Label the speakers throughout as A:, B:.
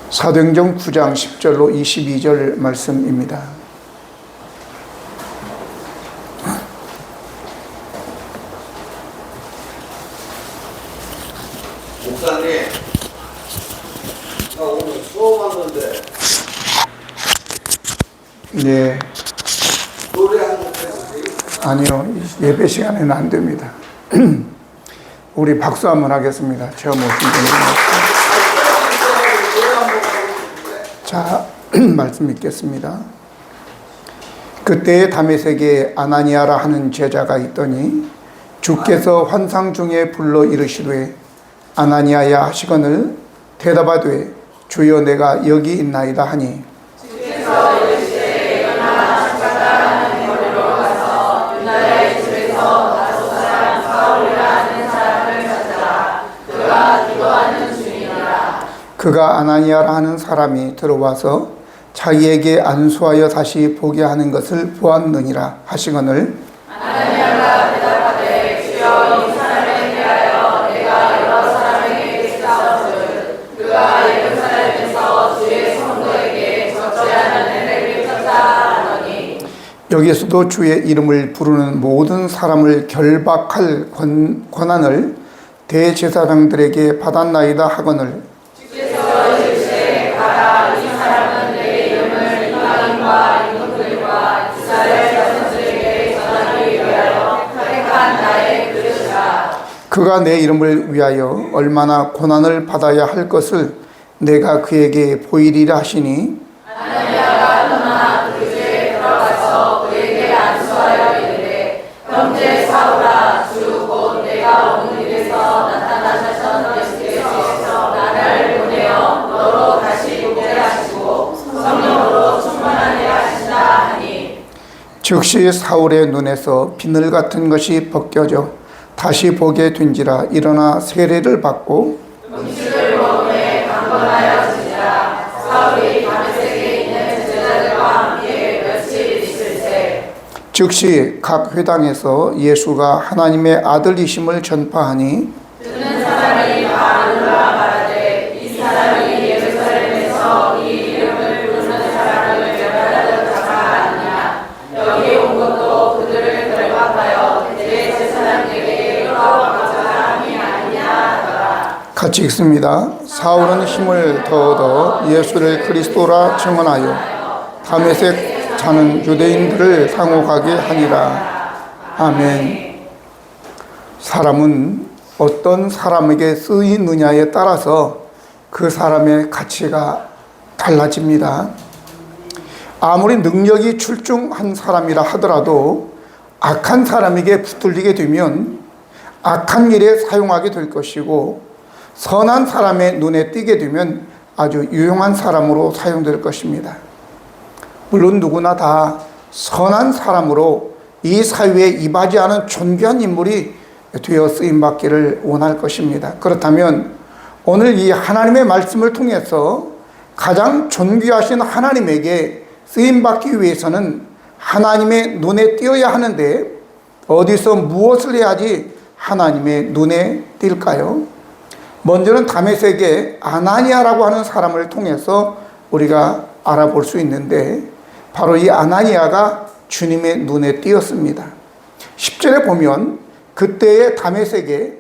A: 사도행전 9장 10절로 22절 말씀입니다.
B: 목사님, 나 오늘 처음 왔는데
A: 네,
B: 노래 한 곡 해도 돼요?
A: 아니요, 예배 시간에는 안 됩니다. 우리 박수 한번 하겠습니다. 처음 오신 분들. 자, 말씀 읽겠습니다. 그때에 다메섹에 아나니아라 하는 제자가 있더니 주께서 환상 중에 불러 이르시되 아나니아야 하시거늘 대답하되 주여 내가 여기 있나이다 하니 주께서 이르시되 일어나 십자가라는 거리로 가서 유다의 집에서 다소 사람 사울이라 하는 사람을 찾으라. 그가 기도하는 중이니라. 그가 아나니아라 하는 사람이 들어와서 자기에게 안수하여 다시 보게 하는 것을 보았느니라 하시거늘 아나니아가 대답하되 주여 이 사람에 대하여 내가 여러 사람에게 깨닫거든 그가 예루살렘에서 주의 성도에게 적재하는 은혜를 폈다 하더니 여기에서도 주의 이름을 부르는 모든 사람을 결박할 권한을 대제사장들에게 받았나이다 하거늘 주께서 이르시되 가라 이 사람은 내 이름을 이방인과 이방들과 이스라엘 자손들에게 전하기 위하여 택한 나의 그릇이라. 그가 내 이름을 위하여 얼마나 고난을 받아야 할 것을 내가 그에게 보이리라 하시니 아나니아가 떠나 그 집에 들어가서 그에게 안수하여 이르되 형제 사울아 주 곧 내가 오는 길에서 나타나셨던 예수께서 나를 보내어 너로 다시 보게 하시고 성령으로 충만하게 하신다 하니 즉시 사울의 눈에서 비늘 같은 것이 벗겨져 다시 보게 된지라. 일어나 세례를 받고 음식을 먹음에 강건하여지니라. 사울이 다메섹에 있는 제자들과 함께 며칠 있을 때 즉시 각 회당에서 예수가 하나님의 아들이심을 전파하니 듣는 사람이 다 놀라 말하되 이 사람이 예루살렘에서 이 이름을 부르는 사람을 멸하려는 자가 아니냐. 여기 온 것도 그들을 결박하여 대제사장에게 끌어가고자 함이 아니냐 하더라. 같이 읽습니다. 사울은 힘을 더 얻어 예수를 그리스도라 증언하여 다메섹 자는 유대인들을 상혹하게 하니라. 아멘. 사람은 어떤 사람에게 쓰이느냐에 따라서 그 사람의 가치가 달라집니다. 아무리 능력이 출중한 사람이라 하더라도 악한 사람에게 붙들리게 되면 악한 일에 사용하게 될 것이고 선한 사람의 눈에 띄게 되면 아주 유용한 사람으로 사용될 것입니다. 물론 누구나 다 선한 사람으로 이 사회에 임하지 존귀한 인물이 되어 쓰임받기를 원할 것입니다. 그렇다면 오늘 이 하나님의 말씀을 통해서 가장 존귀하신 하나님에게 쓰임받기 위해서는 하나님의 눈에 띄어야 하는데 어디서 무엇을 해야지 하나님의 눈에 띌까요? 먼저는 다메섹의 아나니아라고 하는 사람을 통해서 우리가 알아볼 수 있는데 바로 이 아나니아가 주님의 눈에 띄었습니다. 10절에 보면 그때의 다메섹에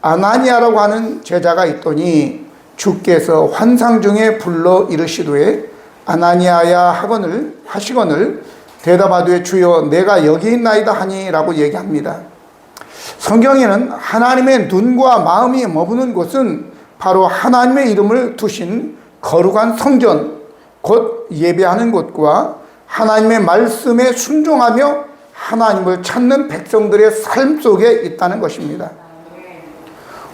A: 아나니아라고 하는 제자가 있더니 주께서 환상 중에 불러 이르시되 아나니아야 하시거늘 대답하되 주여 내가 여기 있나이다 하니라고 얘기합니다. 성경에는 하나님의 눈과 마음이 머무는 곳은 바로 하나님의 이름을 두신 거룩한 성전, 곧 예배하는 곳과 하나님의 말씀에 순종하며 하나님을 찾는 백성들의 삶 속에 있다는 것입니다.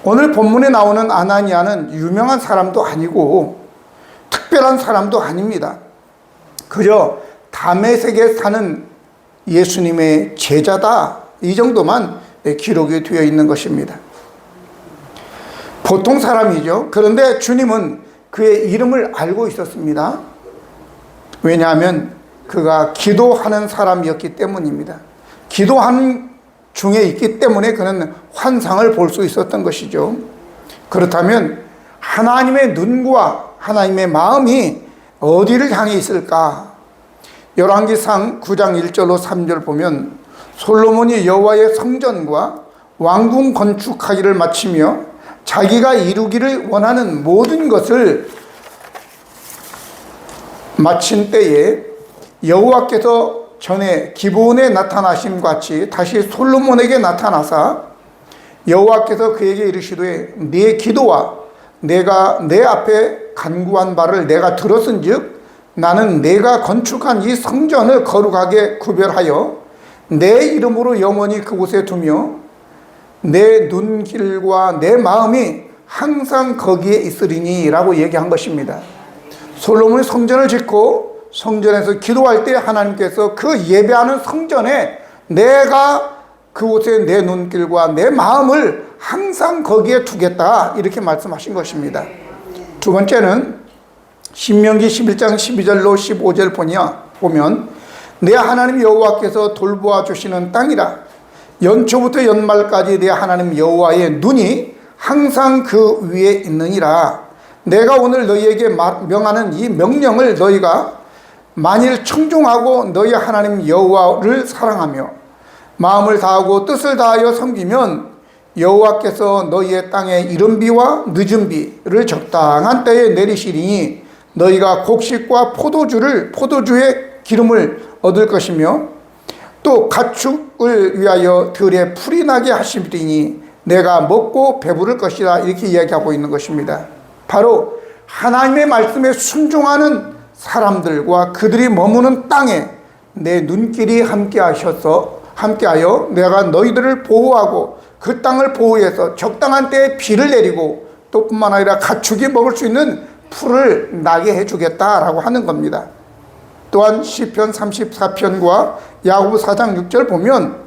A: 오늘 본문에 나오는 아나니아는 유명한 사람도 아니고 특별한 사람도 아닙니다. 그저 다메섹에 사는 예수님의 제자다, 이 정도만 기록이 되어 있는 것입니다. 보통 사람이죠. 그런데 주님은 그의 이름을 알고 있었습니다. 왜냐하면 그가 기도하는 사람이었기 때문입니다. 기도하는 중에 있기 때문에 그는 환상을 볼 수 있었던 것이죠. 그렇다면 하나님의 눈과 하나님의 마음이 어디를 향해 있을까? 열왕기상 9장 1절로 3절 보면 솔로몬이 여호와의 성전과 왕궁 건축하기를 마치며 자기가 이루기를 원하는 모든 것을 마친 때에 여호와께서 전에 기브온에 나타나신 같이 다시 솔로몬에게 나타나사 여호와께서 그에게 이르시되 네 기도와 내가 내 앞에 간구한 바를 내가 들었은즉 나는 내가 건축한 이 성전을 거룩하게 구별하여 내 이름으로 영원히 그곳에 두며 내 눈길과 내 마음이 항상 거기에 있으리니 라고 얘기한 것입니다. 솔로몬이 성전을 짓고 성전에서 기도할 때 하나님께서 그 예배하는 성전에 내가 그곳에 내 눈길과 내 마음을 항상 거기에 두겠다 이렇게 말씀하신 것입니다. 두 번째는 신명기 11장 12절로 15절 보면 내 하나님 여호와께서 돌보아 주시는 땅이라 연초부터 연말까지 내 하나님 여호와의 눈이 항상 그 위에 있느니라. 내가 오늘 너희에게 명하는 이 명령을 너희가 만일 청종하고 너희 하나님 여호와를 사랑하며 마음을 다하고 뜻을 다하여 섬기면 여호와께서 너희의 땅에 이른 비와 늦은 비를 적당한 때에 내리시리니 너희가 곡식과 포도주의 기름을 얻을 것이며 또 가축을 위하여 들에 풀이 나게 하시리니 내가 먹고 배부를 것이라 이렇게 이야기하고 있는 것입니다. 바로 하나님의 말씀에 순종하는 사람들과 그들이 머무는 땅에 내 눈길이 함께하여 내가 너희들을 보호하고 그 땅을 보호해서 적당한 때에 비를 내리고 또 뿐만 아니라 가축이 먹을 수 있는 풀을 나게 해주겠다라고 하는 겁니다. 또한 시편 34편과 야고보 4장 6절 보면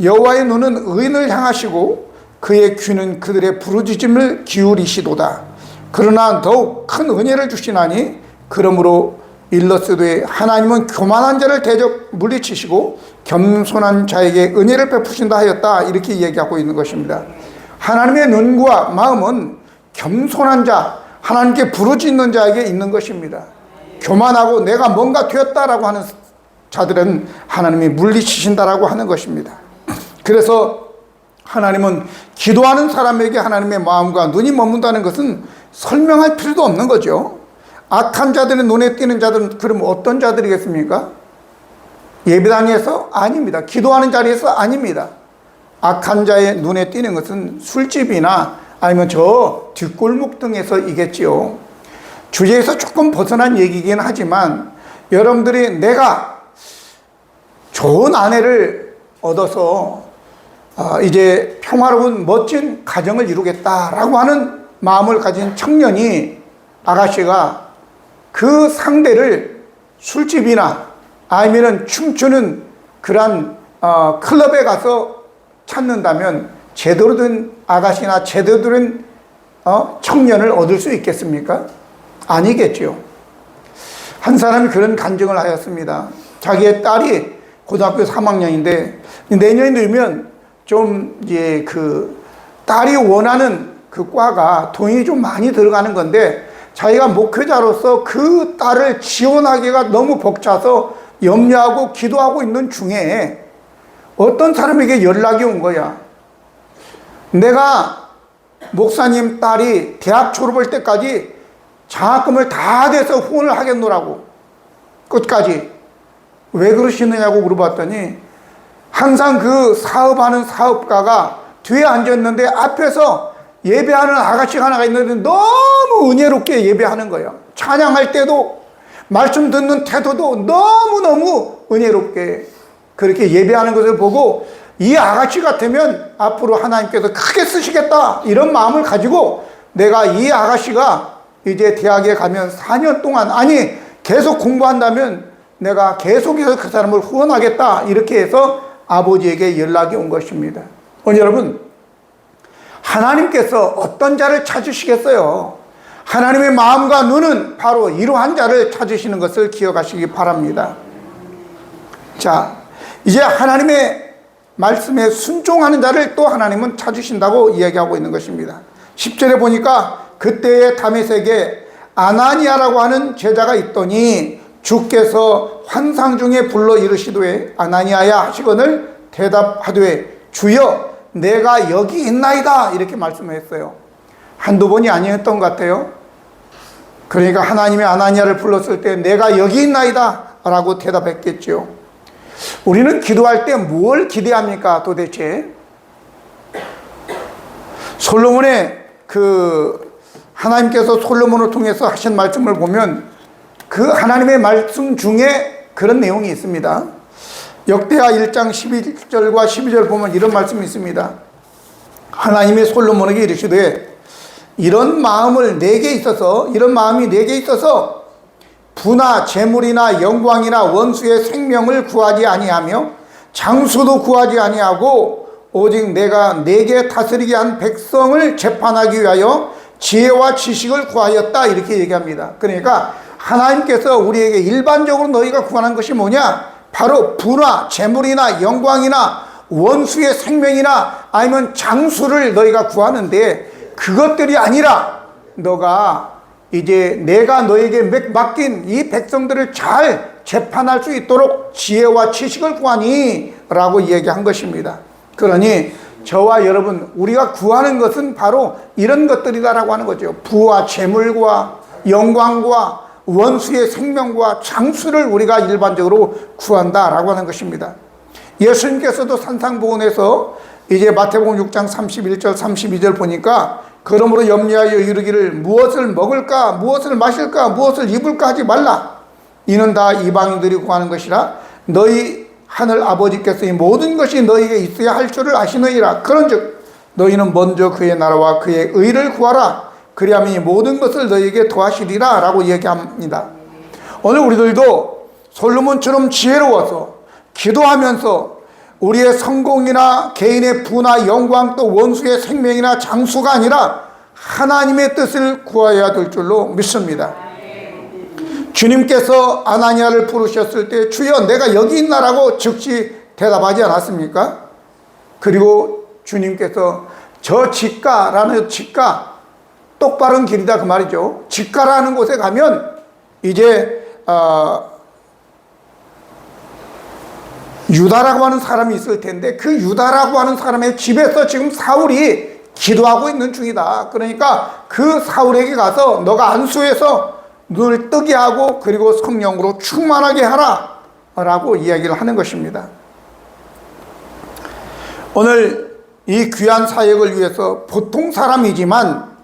A: 여호와의 눈은 의인을 향하시고 그의 귀는 그들의 부르짖음을 기울이시도다. 그러나 더욱 큰 은혜를 주시나니 그러므로 일러스되 하나님은 교만한 자를 대적 물리치시고 겸손한 자에게 은혜를 베푸신다 하였다 이렇게 얘기하고 있는 것입니다. 하나님의 눈과 마음은 겸손한 자, 하나님께 부르짖는 자에게 있는 것입니다. 교만하고 내가 뭔가 되었다라고 하는 자들은 하나님이 물리치신다라고 하는 것입니다. 그래서 하나님은 기도하는 사람에게 하나님의 마음과 눈이 머문다는 것은 설명할 필요도 없는 거죠. 악한 자들의 눈에 띄는 자들은 그럼 어떤 자들이겠습니까? 예배당에서? 아닙니다. 기도하는 자리에서? 아닙니다. 악한 자의 눈에 띄는 것은 술집이나 아니면 저 뒷골목 등에서이겠지요. 주제에서 조금 벗어난 얘기이긴 하지만 여러분들이 내가 좋은 아내를 얻어서 이제 평화로운 멋진 가정을 이루겠다라고 하는 마음을 가진 청년이 아가씨가 그 상대를 술집이나 아니면 춤추는 그런 클럽에 가서 찾는다면 제대로 된 아가씨나 제대로 된 청년을 얻을 수 있겠습니까? 아니겠죠. 한 사람이 그런 간증을 하였습니다. 자기의 딸이 고등학교 3학년인데 내년이 되면 좀 이제 그 딸이 원하는 그 과가 돈이 좀 많이 들어가는 건데 자기가 목회자로서 그 딸을 지원하기가 너무 벅차서 염려하고 기도하고 있는 중에 어떤 사람에게 연락이 온 거야. 내가 목사님 딸이 대학 졸업할 때까지 장학금을 다 대서 후원을 하겠노라고 끝까지. 왜 그러시느냐고 물어봤더니 항상 그 사업하는 사업가가 뒤에 앉았는데 앞에서 예배하는 아가씨가 하나가 있는데 너무 은혜롭게 예배하는 거예요. 찬양할 때도 말씀 듣는 태도도 너무너무 은혜롭게 그렇게 예배하는 것을 보고 이 아가씨 같으면 앞으로 하나님께서 크게 쓰시겠다 이런 마음을 가지고 내가 이 아가씨가 이제 대학에 가면 4년 동안 아니 계속 공부한다면 내가 계속해서 그 사람을 후원하겠다 이렇게 해서 아버지에게 연락이 온 것입니다. 여러분 하나님께서 어떤 자를 찾으시겠어요? 하나님의 마음과 눈은 바로 이러한 자를 찾으시는 것을 기억하시기 바랍니다. 자, 이제 하나님의 말씀에 순종하는 자를 또 하나님은 찾으신다고 이야기하고 있는 것입니다. 10절에 보니까 그때의 다메섹에 아나니아라고 하는 제자가 있더니 주께서 환상 중에 불러 이르시되 아나니아야 하시거늘 대답하되 주여 내가 여기 있나이다 이렇게 말씀했어요. 한두 번이 아니었던 것 같아요. 그러니까 하나님이 아나니아를 불렀을 때 내가 여기 있나이다 라고 대답했겠죠. 우리는 기도할 때 뭘 기대합니까 도대체? 솔로몬의 하나님께서 솔로몬을 통해서 하신 말씀을 보면 그 하나님의 말씀 중에 그런 내용이 있습니다. 역대하 1장 11절과 12절 보면 이런 말씀이 있습니다. 하나님이 솔로몬에게 이르시되 이런 마음이 내게 있어서 부나 재물이나 영광이나 원수의 생명을 구하지 아니하며 장수도 구하지 아니하고 오직 내가 내게 다스리게 한 백성을 재판하기 위하여 지혜와 지식을 구하였다 이렇게 얘기합니다. 그러니까 하나님께서 우리에게 일반적으로 너희가 구하는 것이 뭐냐? 바로 부나 재물이나 영광이나 원수의 생명이나 아니면 장수를 너희가 구하는데 그것들이 아니라 너가 이제 내가 너에게 맡긴 이 백성들을 잘 재판할 수 있도록 지혜와 지식을 구하니 라고 얘기한 것입니다. 그러니 저와 여러분 우리가 구하는 것은 바로 이런 것들이다라고 하는 거죠. 부와 재물과 영광과 원수의 생명과 장수를 우리가 일반적으로 구한다라고 하는 것입니다. 예수님께서도 산상보훈에서 이제 마태복음 6장 31절 32절 보니까 그러므로 염려하여 이르기를 무엇을 먹을까 무엇을 마실까 무엇을 입을까 하지 말라. 이는 다 이방인들이 구하는 것이라 너희 하늘 아버지께서 이 모든 것이 너희에게 있어야 할 줄을 아시느니라. 그런즉 너희는 먼저 그의 나라와 그의 의를 구하라. 그리하면 이 모든 것을 너희에게 더하시리라 라고 얘기합니다. 오늘 우리들도 솔로몬처럼 지혜로워서 기도하면서 우리의 성공이나 개인의 부나 영광 또 원수의 생명이나 장수가 아니라 하나님의 뜻을 구해야 될 줄로 믿습니다. 주님께서 아나니아를 부르셨을 때 주여 내가 여기 있나라고 즉시 대답하지 않았습니까? 그리고 주님께서 저 직가라는 직가 똑바른 길이다 그 말이죠. 직가라는 곳에 가면 이제 유다라고 하는 사람이 있을 텐데 그 유다라고 하는 사람의 집에서 지금 사울이 기도하고 있는 중이다. 그러니까 그 사울에게 가서 너가 안수해서 눈을 뜨게 하고 그리고 성령으로 충만하게 하라 라고 이야기를 하는 것입니다. 오늘 이 귀한 사역을 위해서 보통 사람이지만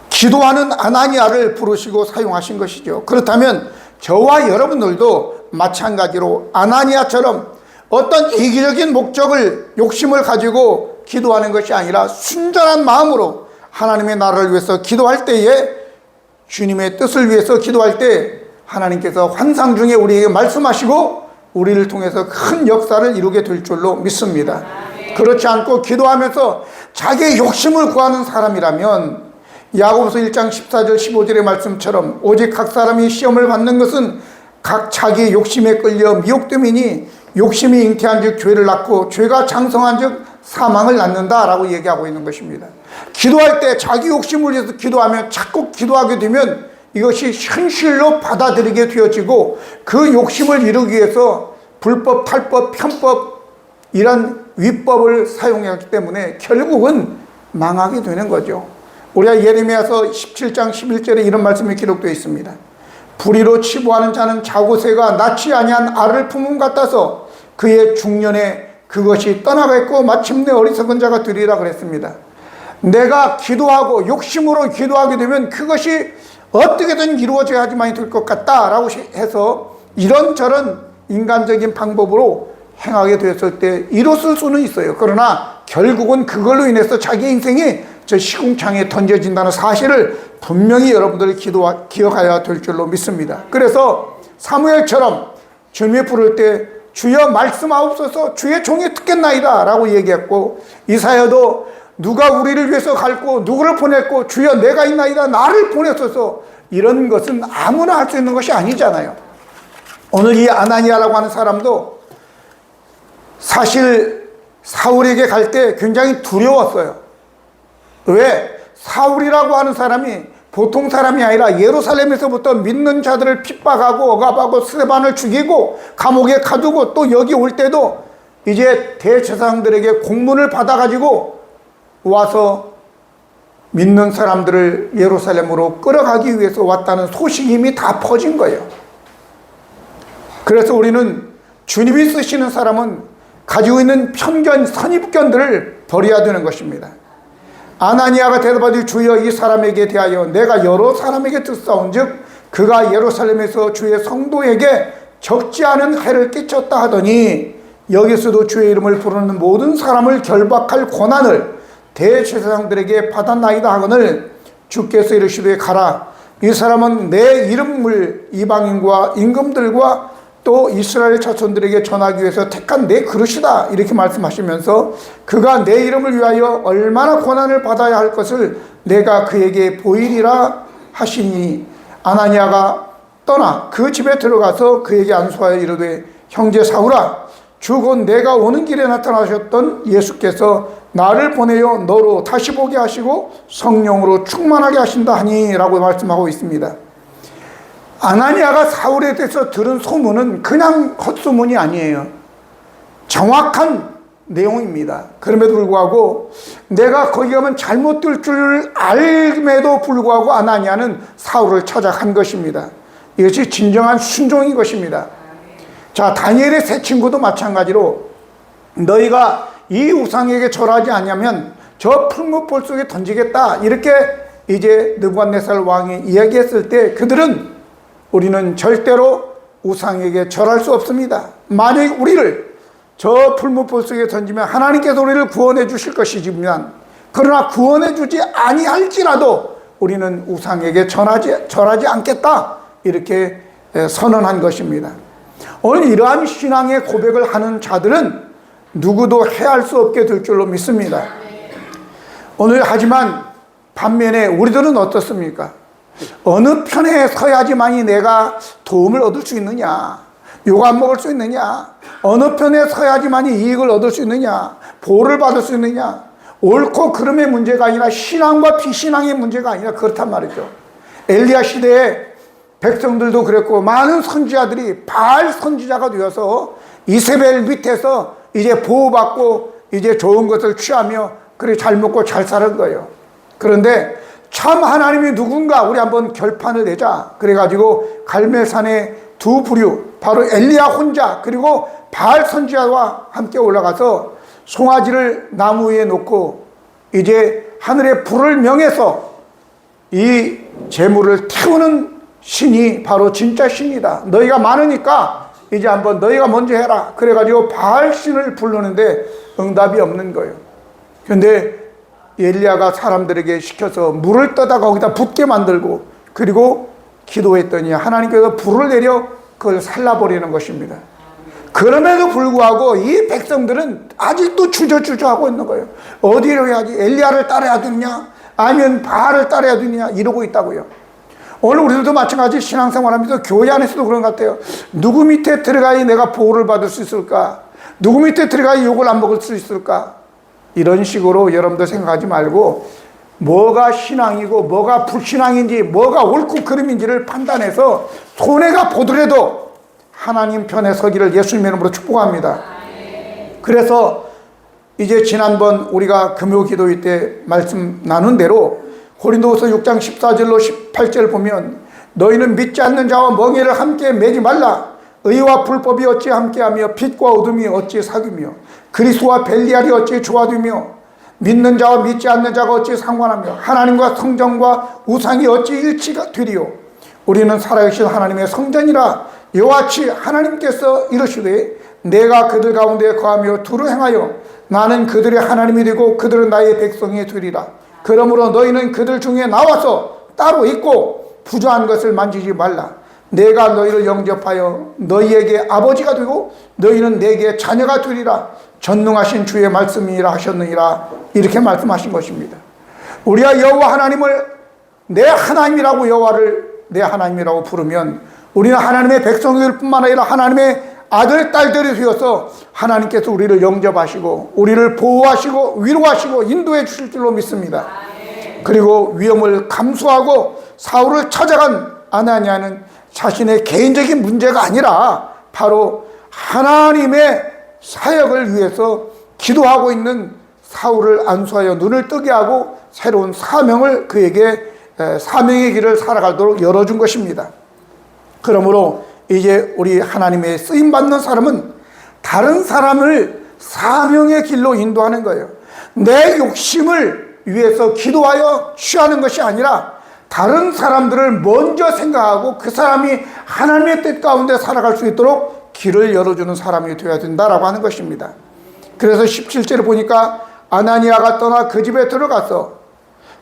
A: 기도하는 아나니아를 부르시고 사용하신 것이죠. 그렇다면 저와 여러분들도 마찬가지로 아나니아처럼 어떤 이기적인 목적을 욕심을 가지고 기도하는 것이 아니라 순전한 마음으로 하나님의 나라를 위해서 기도할 때에 주님의 뜻을 위해서 기도할 때 하나님께서 환상 중에 우리에게 말씀하시고 우리를 통해서 큰 역사를 이루게 될 줄로 믿습니다. 그렇지 않고 기도하면서 자기의 욕심을 구하는 사람이라면 야고보서 1장 14절 15절의 말씀처럼 오직 각 사람이 시험을 받는 것은 각 자기의 욕심에 끌려 미혹됨이니 욕심이 잉태한 즉 죄를 낳고 죄가 장성한 즉 사망을 낳는다 라고 얘기하고 있는 것입니다. 기도할 때 자기 욕심을 위해서 기도하면 자꾸 기도하게 되면 이것이 현실로 받아들이게 되어지고 그 욕심을 이루기 위해서 불법, 탈법, 편법 이런 위법을 사용하기 때문에 결국은 망하게 되는 거죠. 우리가 예레미야서 17장 11절에 이런 말씀이 기록되어 있습니다. 불의로 치부하는 자는 자고새가 낳지 아니한 알을 품음 같아서 그의 중년에 그것이 떠나겠고 마침내 어리석은 자가 되리라 그랬습니다. 내가 기도하고 욕심으로 기도하게 되면 그것이 어떻게든 이루어져야지만 될 것 같다라고 해서 이런저런 인간적인 방법으로 행하게 되었을 때 이뤘을 수는 있어요. 그러나 결국은 그걸로 인해서 자기 인생이 저 시궁창에 던져진다는 사실을 분명히 여러분들이 기억해야 될 줄로 믿습니다. 그래서 사무엘처럼 주님이 부를 때 주여 말씀하옵소서 주의 종이 듣겠나이다 라고 얘기했고 이사야도 누가 우리를 위해서 갈고 누구를 보냈고 주여 내가 있나이다 나를 보내소서 이런 것은 아무나 할 수 있는 것이 아니잖아요. 오늘 이 아나니아라고 하는 사람도 사실 사울에게 갈 때 굉장히 두려웠어요. 왜? 사울이라고 하는 사람이 보통 사람이 아니라 예루살렘에서부터 믿는 자들을 핍박하고 억압하고 스데반을 죽이고 감옥에 가두고 또 여기 올 때도 이제 대제사장들에게 공문을 받아가지고 와서 믿는 사람들을 예루살렘으로 끌어가기 위해서 왔다는 소식이 이미 다 퍼진 거예요. 그래서 우리는 주님이 쓰시는 사람은 가지고 있는 편견, 선입견들을 버려야 되는 것입니다. 아나니아가 대답하되 주여 이 사람에게 대하여 내가 여러 사람에게 듣사온즉 그가 예루살렘에서 주의 성도에게 적지 않은 해를 끼쳤다 하더니 여기서도 주의 이름을 부르는 모든 사람을 결박할 권한을 대제사장들에게 받았나이다 하거늘 주께서 이르시되 가라 이 사람은 내 이름을 이방인과 임금들과 또 이스라엘 자손들에게 전하기 위해서 택한 내 그릇이다 이렇게 말씀하시면서 그가 내 이름을 위하여 얼마나 고난을 받아야 할 것을 내가 그에게 보이리라 하시니 아나니아가 떠나 그 집에 들어가서 그에게 안수하여 이르되 형제 사울아 주 곧 내가 오는 길에 나타나셨던 예수께서 나를 보내어 너로 다시 보게 하시고 성령으로 충만하게 하신다 하니 라고 말씀하고 있습니다. 아나니아가 사울에 대해서 들은 소문은 그냥 헛소문이 아니에요. 정확한 내용입니다. 그럼에도 불구하고 내가 거기 가면 잘못될 줄 알임에도 불구하고 아나니아는 사울을 찾아간 것입니다. 이것이 진정한 순종인 것입니다. 자, 다니엘의 세 친구도 마찬가지로 너희가 이 우상에게 절하지 않으면 저 풀무불 속에 던지겠다 이렇게 이제 느부갓네살 왕이 이야기했을 때 그들은 우리는 절대로 우상에게 절할 수 없습니다. 만약 우리를 저 풀무불 속에 던지면 하나님께서 우리를 구원해 주실 것이지만 그러나 구원해 주지 아니할지라도 우리는 우상에게 절하지 않겠다 이렇게 선언한 것입니다. 오늘 이러한 신앙의 고백을 하는 자들은 누구도 해할 수 없게 될 줄로 믿습니다. 오늘 하지만 반면에 우리들은 어떻습니까? 어느 편에 서야지만이 내가 도움을 얻을 수 있느냐, 욕 안 먹을 수 있느냐, 어느 편에 서야지만이 이익을 얻을 수 있느냐, 보호를 받을 수 있느냐, 옳고 그름의 문제가 아니라 신앙과 비신앙의 문제가 아니라 그렇단 말이죠. 엘리야 시대에 백성들도 그랬고 많은 선지자들이 바알 선지자가 되어서 이세벨 밑에서 이제 보호받고 이제 좋은 것을 취하며 그래 잘 먹고 잘 사는 거예요. 그런데 참 하나님이 누군가 우리 한번 결판을 내자 그래가지고 갈멜산의 두 부류 바로 엘리야 혼자 그리고 바알 선지자와 함께 올라가서 송아지를 나무 위에 놓고 이제 하늘의 불을 명해서 이 재물을 태우는 신이 바로 진짜 신이다. 너희가 많으니까 이제 한번 너희가 먼저 해라. 그래가지고 바알 신을 부르는데 응답이 없는 거예요. 그런데 엘리야가 사람들에게 시켜서 물을 떠다 거기다 붓게 만들고 그리고 기도했더니 하나님께서 불을 내려 그걸 살라버리는 것입니다. 그럼에도 불구하고 이 백성들은 아직도 주저주저하고 있는 거예요. 어디로 해야지? 엘리야를 따라야 되느냐? 아니면 바알을 따라야 되느냐? 이러고 있다고요. 오늘 우리들도 마찬가지 신앙생활하면서 교회 안에서도 그런 것 같아요. 누구 밑에 들어가야 내가 보호를 받을 수 있을까? 누구 밑에 들어가야 욕을 안 먹을 수 있을까? 이런 식으로 여러분들 생각하지 말고 뭐가 신앙이고 뭐가 불신앙인지 뭐가 옳고 그름인지를 판단해서 손해가 보더라도 하나님 편에 서기를 예수님의 이름으로 축복합니다. 그래서 이제 지난번 우리가 금요 기도회 때 말씀 나눈 대로 고린도후서 6장 14절로 18절 보면 너희는 믿지 않는 자와 멍에를 함께 매지 말라. 의와 불법이 어찌 함께하며 빛과 어둠이 어찌 사귀며 그리스도와 벨리알이 어찌 조화되며 믿는 자와 믿지 않는 자가 어찌 상관하며 하나님과 성전과 우상이 어찌 일치가 되리요. 우리는 살아계신 하나님의 성전이라 이와 같이 하나님께서 이르시되 내가 그들 가운데 거하며 두루 행하여 나는 그들의 하나님이 되고 그들은 나의 백성이 되리라. 그러므로 너희는 그들 중에 나와서 따로 있고 부조한 것을 만지지 말라. 내가 너희를 영접하여 너희에게 아버지가 되고 너희는 내게 자녀가 되리라. 전능하신 주의 말씀이라 하셨느니라. 이렇게 말씀하신 것입니다. 우리가 여호와 하나님을 내 하나님이라고 여호와를 내 하나님이라고 부르면 우리는 하나님의 백성일 뿐만 아니라 하나님의 아들 딸들이 되어서 하나님께서 우리를 영접하시고 우리를 보호하시고 위로하시고 인도해 주실 줄로 믿습니다. 그리고 위험을 감수하고 사울을 찾아간 아나니아는 자신의 개인적인 문제가 아니라 바로 하나님의 사역을 위해서 기도하고 있는 사울을 안수하여 눈을 뜨게 하고 새로운 사명을 그에게 사명의 길을 살아가도록 열어준 것입니다. 그러므로 이제 우리 하나님의 쓰임받는 사람은 다른 사람을 사명의 길로 인도하는 거예요. 내 욕심을 위해서 기도하여 취하는 것이 아니라 다른 사람들을 먼저 생각하고 그 사람이 하나님의 뜻 가운데 살아갈 수 있도록 길을 열어주는 사람이 되어야 된다라고 하는 것입니다. 그래서 17절에 보니까 아나니아가 떠나 그 집에 들어가서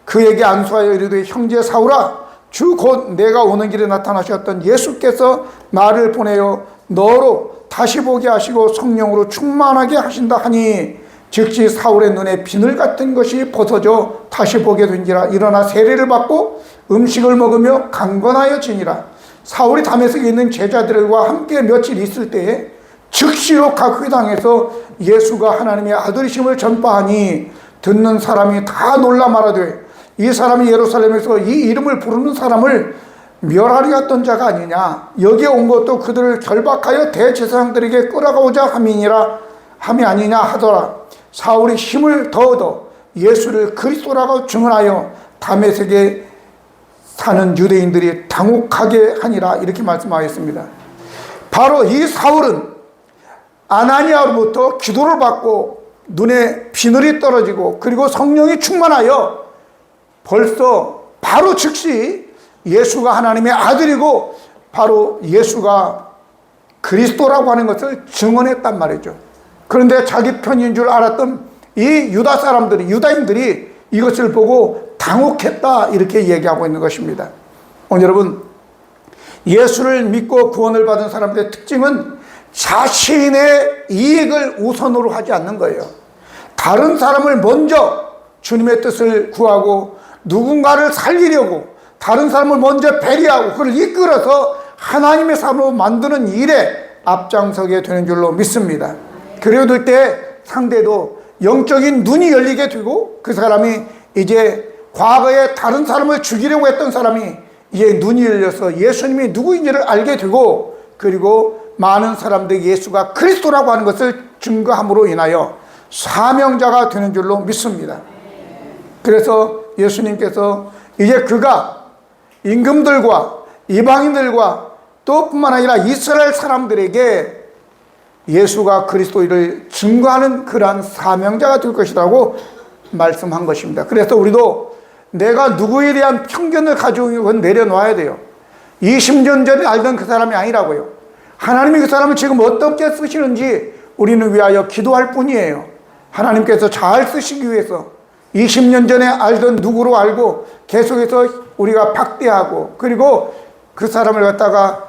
A: 그에게 안수하여 이르되 형제 사울아 주 곧 내가 오는 길에 나타나셨던 예수께서 나를 보내어 너로 다시 보게 하시고 성령으로 충만하게 하신다 하니 즉시 사울의 눈에 비늘 같은 것이 벗어져 다시 보게 된지라. 일어나 세례를 받고 음식을 먹으며 강건하여 지니라. 사울이 다메섹에 있는 제자들과 함께 며칠 있을 때에 즉시로 각 회당에서 예수가 하나님의 아들이심을 전파하니 듣는 사람이 다 놀라 말하되 이 사람이 예루살렘에서 이 이름을 부르는 사람을 멸하려 했던 자가 아니냐. 여기에 온 것도 그들을 결박하여 대제사장들에게 끌어가고자 함이 아니냐 하더라. 사울이 힘을 더 얻어 예수를 그리스도라고 증언하여 다메섹에 사는 유대인들이 당혹하게 하니라. 이렇게 말씀하였습니다. 바로 이 사울은 아나니아로부터 기도를 받고 눈에 비늘이 떨어지고 그리고 성령이 충만하여 벌써 바로 즉시 예수가 하나님의 아들이고 바로 예수가 그리스도라고 하는 것을 증언했단 말이죠. 그런데 자기 편인 줄 알았던 이 유다 사람들이, 유다인들이 이것을 보고 당혹했다 이렇게 얘기하고 있는 것입니다. 오늘 여러분, 예수를 믿고 구원을 받은 사람들의 특징은 자신의 이익을 우선으로 하지 않는 거예요. 다른 사람을 먼저 주님의 뜻을 구하고 누군가를 살리려고 다른 사람을 먼저 배려하고 그를 이끌어서 하나님의 삶으로 만드는 일에 앞장서게 되는 줄로 믿습니다. 그래야 때 상대도 영적인 눈이 열리게 되고 그 사람이 이제 과거에 다른 사람을 죽이려고 했던 사람이 이제 눈이 열려서 예수님이 누구인지를 알게 되고 그리고 많은 사람들이 예수가 그리스도라고 하는 것을 증거함으로 인하여 사명자가 되는 줄로 믿습니다. 그래서 예수님께서 이제 그가 임금들과 이방인들과 또 뿐만 아니라 이스라엘 사람들에게 예수가 그리스도를 증거하는 그러한 사명자가 될 것이라고 말씀한 것입니다. 그래서 우리도 내가 누구에 대한 편견을 가지고 있는 건 내려놔야 돼요. 20년 전에 알던 그 사람이 아니라고요. 하나님이 그 사람을 지금 어떻게 쓰시는지 우리는 위하여 기도할 뿐이에요. 하나님께서 잘 쓰시기 위해서 20년 전에 알던 누구로 알고 계속해서 우리가 박대하고 그리고 그 사람을 갖다가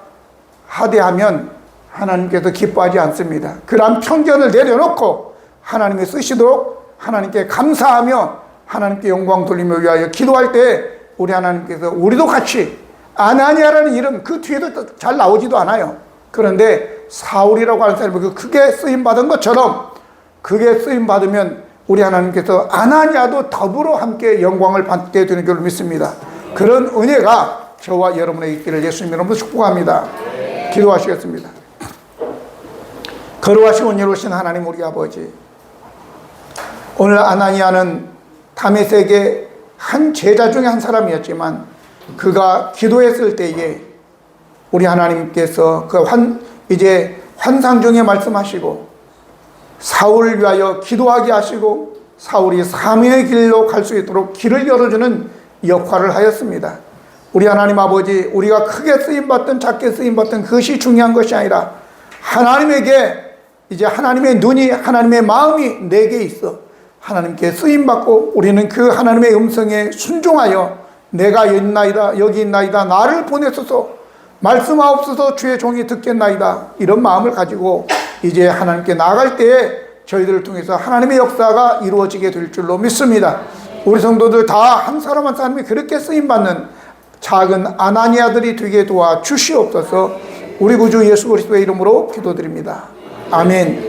A: 하대하면 하나님께서 기뻐하지 않습니다. 그러한 편견을 내려놓고 하나님이 쓰시도록 하나님께 감사하며 하나님께 영광 돌리며 위하여 기도할 때 우리 하나님께서 우리도 같이 아나니아라는 이름 그 뒤에도 잘 나오지도 않아요. 그런데 사울이라고 하는 사람이 그 크게 쓰임받은 것처럼 그게 쓰임받으면 우리 하나님께서 아나니아도 더불어 함께 영광을 받게 되는 줄 믿습니다. 그런 은혜가 저와 여러분의 있기를 예수님 이름으로 축복합니다. 기도하시겠습니다. 거룩하시고 은혜로우신 하나님 우리 아버지, 오늘 아나니아는 다메섹의 한 제자 중에 한 사람이었지만 그가 기도했을 때에 우리 하나님께서 이제 환상 중에 말씀하시고 사울을 위하여 기도하게 하시고 사울이 사명의 길로 갈 수 있도록 길을 열어주는 역할을 하였습니다. 우리 하나님 아버지, 우리가 크게 쓰임받든 작게 쓰임받든 그것이 중요한 것이 아니라 하나님에게 이제 하나님의 눈이, 하나님의 마음이 내게 있어 하나님께 쓰임받고 우리는 그 하나님의 음성에 순종하여 내가 있나이다, 여기 있나이다, 나를 보내소서, 말씀하옵소서, 주의 종이 듣겠나이다, 이런 마음을 가지고 이제 하나님께 나아갈 때에 저희들을 통해서 하나님의 역사가 이루어지게 될 줄로 믿습니다. 우리 성도들 다 한 사람 한 사람이 그렇게 쓰임받는 작은 아나니아들이 되게 도와 주시옵소서. 우리 구주 예수 그리스도의 이름으로 기도드립니다. 아멘.